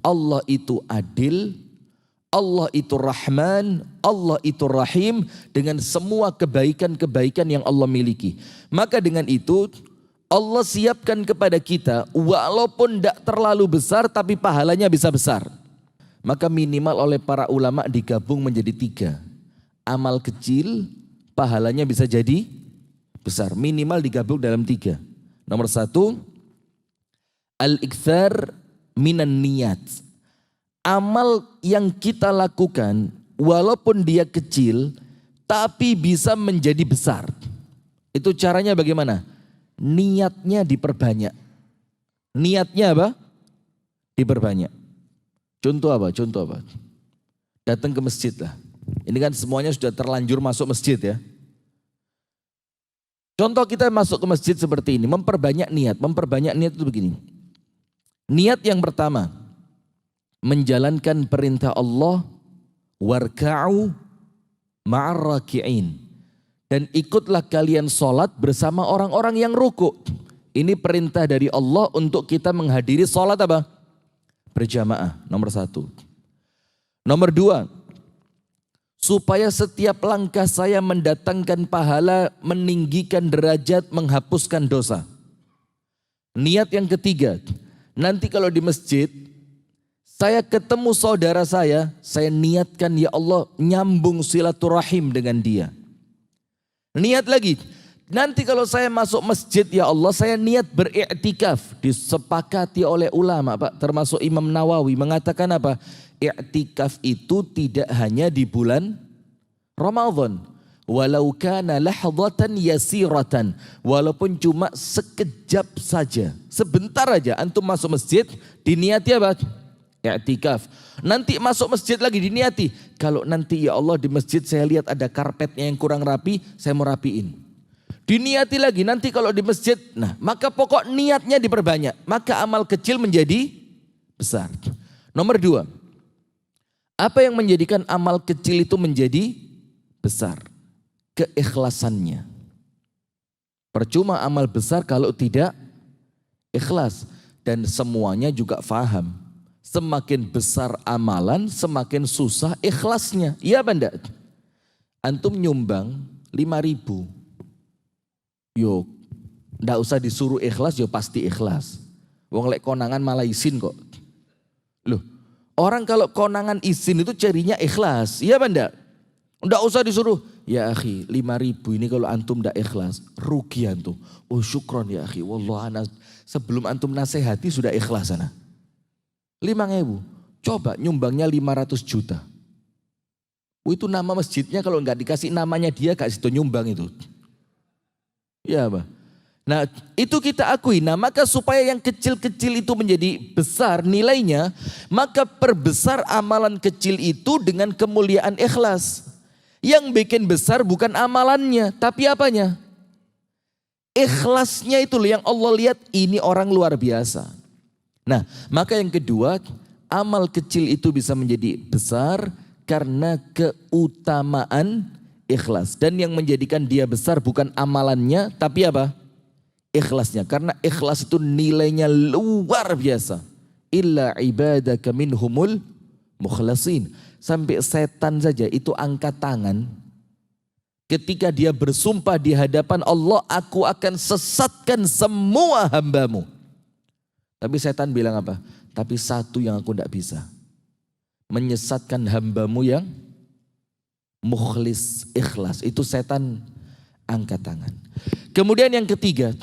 Allah itu adil, Allah itu Rahman, Allah itu Rahim dengan semua kebaikan-kebaikan yang Allah miliki. Maka dengan itu Allah siapkan kepada kita walaupun tidak terlalu besar tapi pahalanya bisa besar. Maka minimal oleh para ulama digabung menjadi 3. Amal kecil pahalanya bisa jadi besar. Minimal digabung dalam 3. Nomor 1, al-ikthar minan niyat. Amal yang kita lakukan walaupun dia kecil tapi bisa menjadi besar. Itu caranya bagaimana? Niatnya diperbanyak. Niatnya apa? Diperbanyak. Contoh apa? Datang ke masjid lah. Ini kan semuanya sudah terlanjur masuk masjid ya. Contoh kita masuk ke masjid seperti ini. Memperbanyak niat. Memperbanyak niat itu begini. Niat yang pertama. Menjalankan perintah Allah. Warka'u ma'ar raki'in. Dan ikutlah kalian sholat bersama orang-orang yang ruku'. Ini perintah dari Allah untuk kita menghadiri sholat apa? Berjamaah, nomor 1. Nomor 2, supaya setiap langkah saya mendatangkan pahala, meninggikan derajat, menghapuskan dosa. Niat yang ketiga, nanti kalau di masjid, saya ketemu saudara saya niatkan ya Allah nyambung silaturahim dengan dia. Niat lagi, nanti kalau saya masuk masjid ya Allah saya niat beriktikaf. Disepakati oleh ulama Pak, termasuk Imam Nawawi mengatakan apa? Iktikaf itu tidak hanya di bulan Ramadan. Walau kana lahdatan yasiratan. Walaupun cuma sekejap saja. Sebentar aja antum masuk masjid diniati apa? Iktikaf. Nanti masuk masjid lagi diniati. Kalau nanti ya Allah di masjid saya lihat ada karpetnya yang kurang rapi, saya mau rapiin. Diniati lagi nanti kalau di masjid, nah maka pokok niatnya diperbanyak. Maka amal kecil menjadi besar. Nomor 2, apa yang menjadikan amal kecil itu menjadi besar? Keikhlasannya. Percuma amal besar kalau tidak ikhlas. Dan semuanya juga faham. Semakin besar amalan, semakin susah ikhlasnya. Iya benda. Antum nyumbang 5.000. Yo, ndak usah disuruh ikhlas, yo pasti ikhlas. Wong lek konangan malah izin kok. Loh, orang kalau konangan izin itu carinya ikhlas. Iya benda. Ndak usah disuruh. Ya akhi, 5.000 ini kalau antum ndak ikhlas, rugi antum. Oh syukron ya akhi, wallah ana sebelum antum nasihati sudah ikhlas ana. 5.000, coba nyumbangnya 500 juta. Itu nama masjidnya kalau nggak dikasih namanya dia gak situ nyumbang itu. Ya apa? Nah itu kita akui. Nah maka supaya yang kecil-kecil itu menjadi besar nilainya, maka perbesar amalan kecil itu dengan kemuliaan ikhlas. Yang bikin besar bukan amalannya, tapi apanya? Ikhlasnya itu yang Allah lihat ini orang luar biasa. Nah, maka yang kedua, amal kecil itu bisa menjadi besar karena keutamaan ikhlas. Dan yang menjadikan dia besar bukan amalannya, tapi apa? Ikhlasnya. Karena ikhlas itu nilainya luar biasa. Illa ibadaka minhumul mukhlasin. Sampai setan saja itu angkat tangan. Ketika dia bersumpah di hadapan Allah, aku akan sesatkan semua hambamu. Tapi setan bilang apa? Tapi satu yang aku tidak bisa. Menyesatkan hambamu yang mukhlis, ikhlas. Itu setan angkat tangan. Kemudian yang ketiga,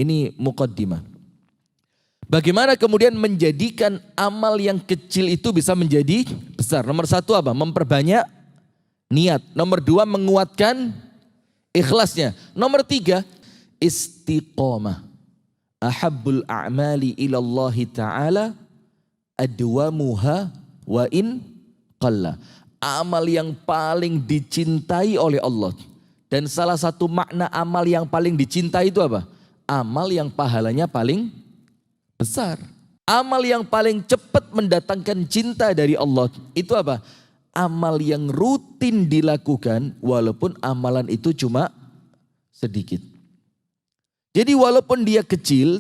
ini muqaddimah. Bagaimana kemudian menjadikan amal yang kecil itu bisa menjadi besar? Nomor 1 apa? Memperbanyak niat. Nomor 2 menguatkan ikhlasnya. Nomor 3 istiqomah. Ahabbul a'mali ilallahi ta'ala adwamuha wa in qalla. Amal yang paling dicintai oleh Allah. Dan salah satu makna amal yang paling dicintai itu apa? Amal yang pahalanya paling besar. Amal yang paling cepat mendatangkan cinta dari Allah itu apa? Amal yang rutin dilakukan walaupun amalan itu cuma sedikit. Jadi walaupun dia kecil,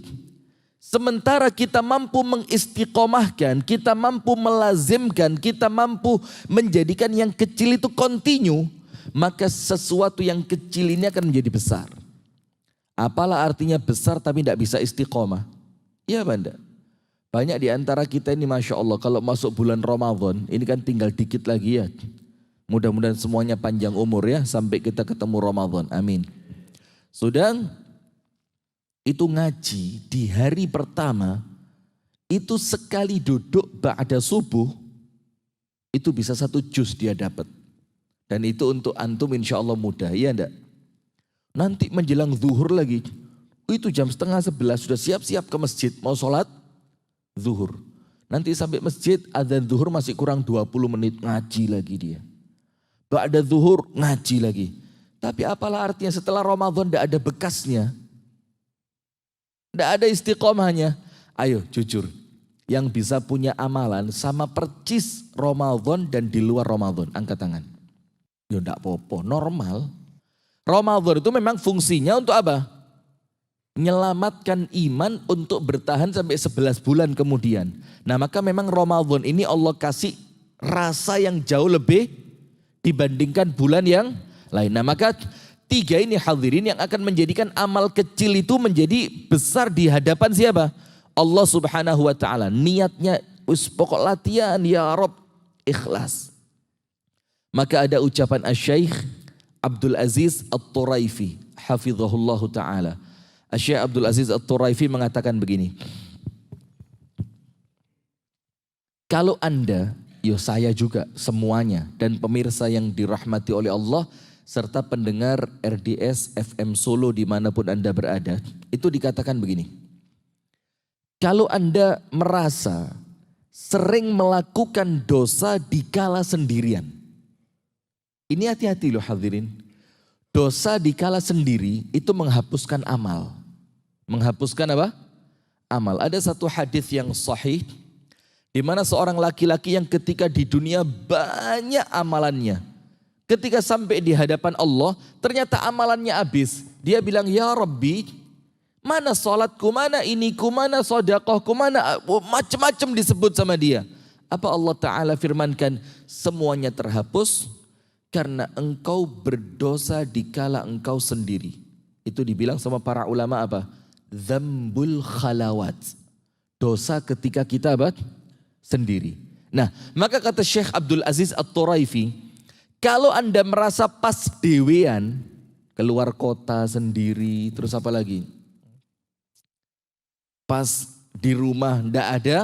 Sementara kita mampu mengistiqomahkan, kita mampu melazimkan, kita mampu menjadikan yang kecil itu kontinu, maka sesuatu yang kecil ini akan menjadi besar. Apalah artinya besar tapi tidak bisa istiqomah? Iya Banda. Banyak di antara kita ini Masya Allah kalau masuk bulan Ramadan, ini kan tinggal dikit lagi ya. Mudah-mudahan semuanya panjang umur ya sampai kita ketemu Ramadan. Amin. Sudah itu ngaji di hari pertama, itu sekali duduk ba'da subuh, itu bisa 1 juz dia dapat. Dan itu untuk antum insya Allah mudah, ya enggak? Nanti menjelang zuhur lagi, itu jam 10:30 sudah siap-siap ke masjid, mau sholat zuhur. Nanti sampai masjid, adzan zuhur masih kurang 20 menit, ngaji lagi dia. Ba'da zuhur, ngaji lagi. Tapi apalah artinya setelah Ramadan tidak ada bekasnya. Tidak ada istiqomahnya. Ayo jujur, yang bisa punya amalan sama percis Ramadan dan di luar Ramadan, angkat tangan. Ya enggak apa-apa, normal. Ramadan itu memang fungsinya untuk apa? Menyelamatkan iman untuk bertahan sampai 11 bulan kemudian. Nah maka memang Ramadan ini Allah kasih rasa yang jauh lebih dibandingkan bulan yang lain. Nah maka 3 ini hadirin yang akan menjadikan amal kecil itu menjadi besar di hadapan siapa? Allah Subhanahu wa taala. Niatnya pokok latihan ya Rabb, ikhlas. Maka ada ucapan Asy-Syaikh Abdul Aziz At-Turaifi hafizahullahu taala. Asy-Syaikh Abdul Aziz At-Turaifi mengatakan begini. Kalau Anda, ya saya juga semuanya dan pemirsa yang dirahmati oleh Allah serta pendengar RDS FM Solo dimanapun Anda berada, itu dikatakan begini. Kalau Anda merasa sering melakukan dosa dikala sendirian. Ini hati-hati loh hadirin. Dosa dikala sendiri itu menghapuskan amal. Menghapuskan apa? Amal. Ada satu hadis yang sahih di mana seorang laki-laki yang ketika di dunia banyak amalannya, ketika sampai di hadapan Allah, ternyata amalannya habis. Dia bilang, ya Rabbi, mana sholatku, mana iniku, mana sodakohku, mana macam-macam disebut sama dia. Apa Allah Ta'ala firmankan? Semuanya terhapus karena engkau berdosa dikala engkau sendiri. Itu dibilang sama para ulama apa? Dzambul khalawat. Dosa ketika kita apa? Sendiri. Nah, maka kata Syekh Abdul Aziz At-Turaifi, kalau Anda merasa pas dewean, keluar kota sendiri, terus apa lagi? Pas di rumah ndak ada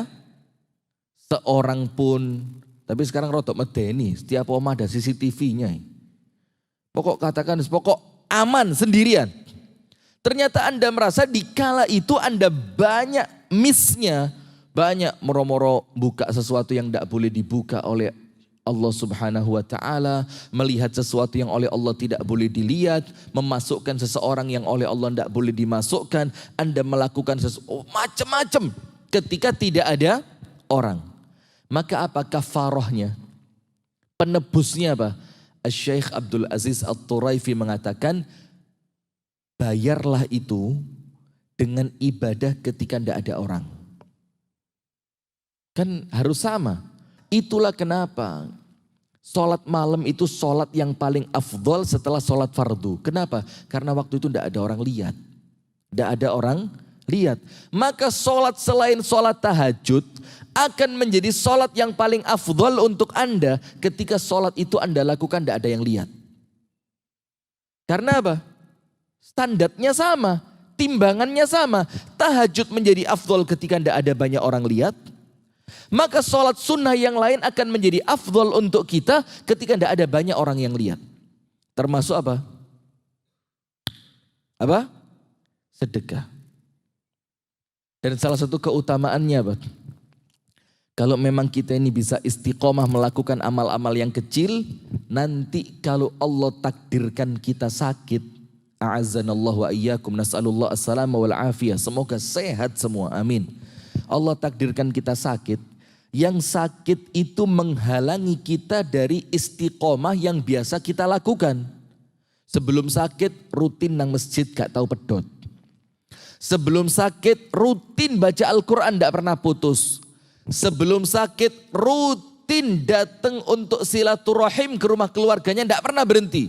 seorang pun, tapi sekarang rotok medeni, setiap rumah ada CCTV-nya. Pokok katakan, pokok aman sendirian. Ternyata Anda merasa dikala itu Anda banyak miss-nya, banyak moro-moro buka sesuatu yang tidak boleh dibuka oleh Allah Subhanahu wa taala, melihat sesuatu yang oleh Allah tidak boleh dilihat, memasukkan seseorang yang oleh Allah tidak boleh dimasukkan, Anda melakukan sesuatu macam-macam ketika tidak ada orang. Maka apa kafarahnya? Penebusnya apa? Asy-Syaikh Abdul Aziz At-Turaifi mengatakan, bayarlah itu dengan ibadah ketika tidak ada orang. Kan harus sama. Itulah kenapa sholat malam itu sholat yang paling afdol setelah sholat fardu. Kenapa? Karena waktu itu tidak ada orang lihat. Tidak ada orang lihat. Maka sholat selain sholat tahajud akan menjadi sholat yang paling afdol untuk Anda ketika sholat itu Anda lakukan tidak ada yang lihat. Karena apa? Standarnya sama, timbangannya sama. Tahajud menjadi afdol ketika tidak ada banyak orang lihat. Maka sholat sunnah yang lain akan menjadi afdol untuk kita ketika tidak ada banyak orang yang lihat. Termasuk apa? Apa? Sedekah. Dan salah satu keutamaannya apa? Kalau memang kita ini bisa istiqomah melakukan amal-amal yang kecil, nanti kalau Allah takdirkan kita sakit, a'azzanallahu wa iyyakum, nas'alullah as-salama wal afiyah, semoga sehat semua, amin. Allah takdirkan kita sakit, yang sakit itu menghalangi kita dari istiqomah yang biasa kita lakukan. Sebelum sakit rutin nang masjid gak tahu pedot. Sebelum sakit rutin baca Al-Quran, tidak pernah putus. Sebelum sakit rutin datang untuk silaturahim ke rumah keluarganya, tidak pernah berhenti.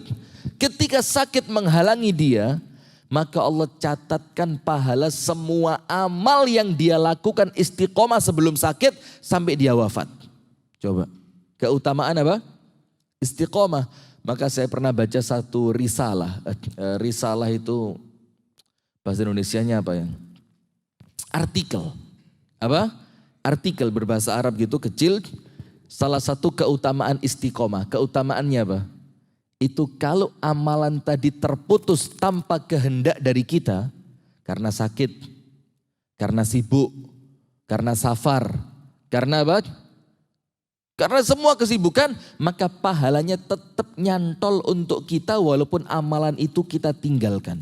Ketika sakit menghalangi dia, maka Allah catatkan pahala semua amal yang dia lakukan istiqomah sebelum sakit sampai dia wafat. Coba, keutamaan apa? Istiqomah. Maka saya pernah baca satu risalah. Risalah itu bahasa Indonesianya apa ya? Artikel. Apa? Artikel berbahasa Arab gitu kecil. Salah satu keutamaan istiqomah. Keutamaannya apa? Itu kalau amalan tadi terputus tanpa kehendak dari kita. Karena sakit. Karena sibuk. Karena safar. Karena apa? Karena semua kesibukan. Maka pahalanya tetap nyantol untuk kita walaupun amalan itu kita tinggalkan.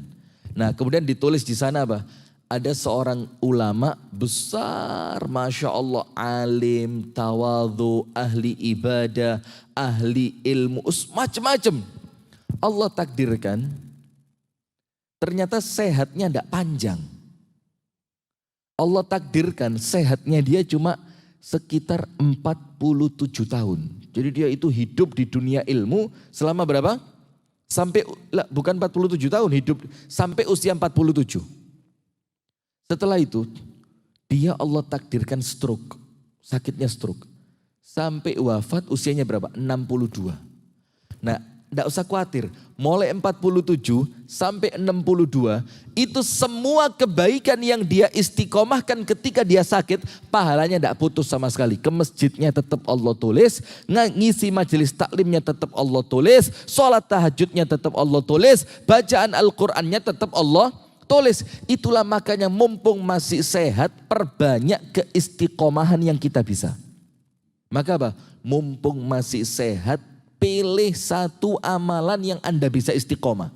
Nah kemudian ditulis di sana apa? Ada seorang ulama besar, Masya Allah, alim, tawadhu, ahli ibadah, ahli ilmu, macam-macam. Allah takdirkan, ternyata sehatnya tidak panjang. Allah takdirkan sehatnya dia cuma sekitar 47 tahun. Jadi dia itu hidup di dunia ilmu selama berapa? Bukan 47 tahun, hidup sampai usia 47. Setelah itu, dia Allah takdirkan stroke, sakitnya stroke. Sampai wafat usianya berapa? 62. Nah, tidak usah khawatir, mulai 47 sampai 62, itu semua kebaikan yang dia istiqomahkan ketika dia sakit, pahalanya tidak putus sama sekali. Ke masjidnya tetap Allah tulis, ngisi majelis taklimnya tetap Allah tulis, sholat tahajudnya tetap Allah tulis, bacaan Al-Qur'annya tetap Allah tulis. Itulah makanya mumpung masih sehat, perbanyak keistiqomahan yang kita bisa. Maka apa? Mumpung masih sehat, pilih satu amalan yang Anda bisa istiqomah.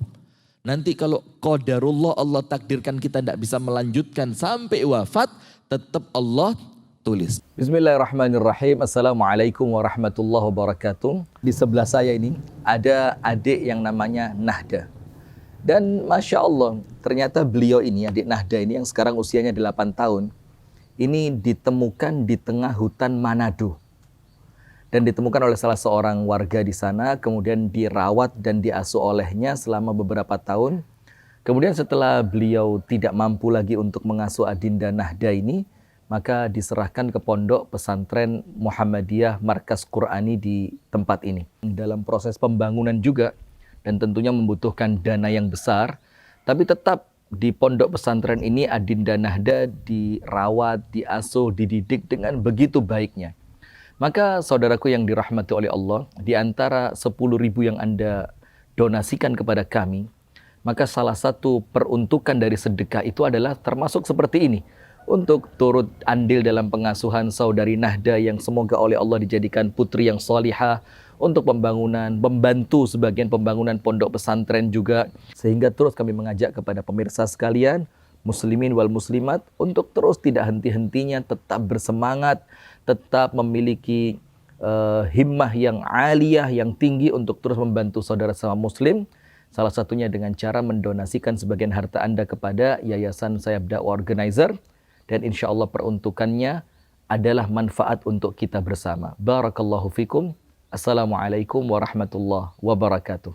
Nanti kalau qadarullah Allah takdirkan kita tidak bisa melanjutkan sampai wafat, tetap Allah tulis. Bismillahirrahmanirrahim. Assalamualaikum warahmatullahi wabarakatuh. Di sebelah saya ini ada adik yang namanya Nahda. Dan Masya Allah, ternyata beliau ini, adik Nahda ini yang sekarang usianya 8 tahun, ini ditemukan di tengah hutan Manado. Dan ditemukan oleh salah seorang warga di sana, kemudian dirawat dan diasuh olehnya selama beberapa tahun. Kemudian setelah beliau tidak mampu lagi untuk mengasuh adinda Nahda ini, maka diserahkan ke pondok pesantren Muhammadiyah Markas Qur'ani di tempat ini. Dalam proses pembangunan juga, dan tentunya membutuhkan dana yang besar, tapi tetap di pondok pesantren ini adinda Nahda dirawat, diasuh, dididik dengan begitu baiknya. Maka saudaraku yang dirahmati oleh Allah, di antara 10.000 yang Anda donasikan kepada kami, maka salah satu peruntukan dari sedekah itu adalah termasuk seperti ini, untuk turut andil dalam pengasuhan saudari Nahda yang semoga oleh Allah dijadikan putri yang salihah, untuk pembangunan, membantu sebagian pembangunan pondok pesantren juga. Sehingga terus kami mengajak kepada pemirsa sekalian, muslimin wal muslimat, untuk terus tidak henti-hentinya tetap bersemangat, tetap memiliki himmah yang aliyah, yang tinggi untuk terus membantu saudara sama muslim. Salah satunya dengan cara mendonasikan sebagian harta Anda kepada Yayasan Sayap Dakwah Organizer. Dan insya Allah peruntukannya adalah manfaat untuk kita bersama. Barakallahu fikum. Assalamualaikum warahmatullahi wabarakatuh.